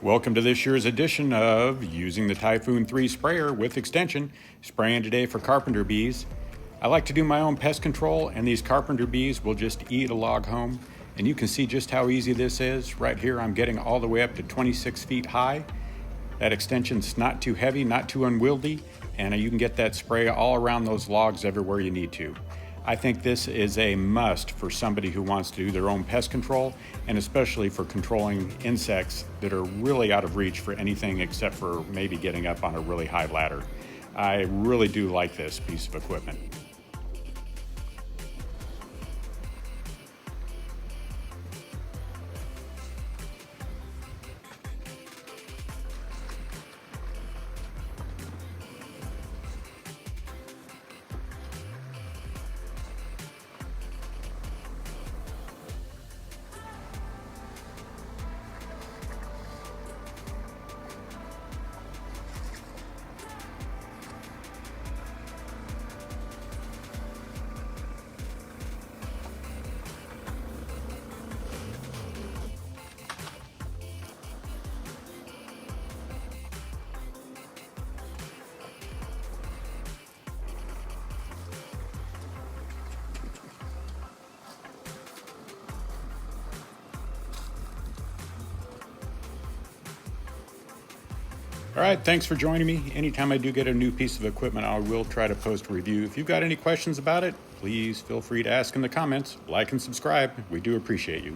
Welcome to this year's edition of Using the Typhoon 3 sprayer with extension, spraying today for carpenter bees. I like to do my own pest control, and these carpenter bees will just eat a log home. And you can see just how easy this is. Right here I'm getting all the way up to 26 feet high. That extension's not too heavy, not too unwieldy, and you can get that spray all around those logs everywhere you need to. I think this is a must for somebody who wants to do their own pest control, and especially for controlling insects that are really out of reach for anything except for maybe getting up on a really high ladder. I really do like this piece of equipment. All right, thanks for joining me. Anytime I do get a new piece of equipment, I will try to post a review. If you've got any questions about it, please feel free to ask in the comments. Like and subscribe. We do appreciate you.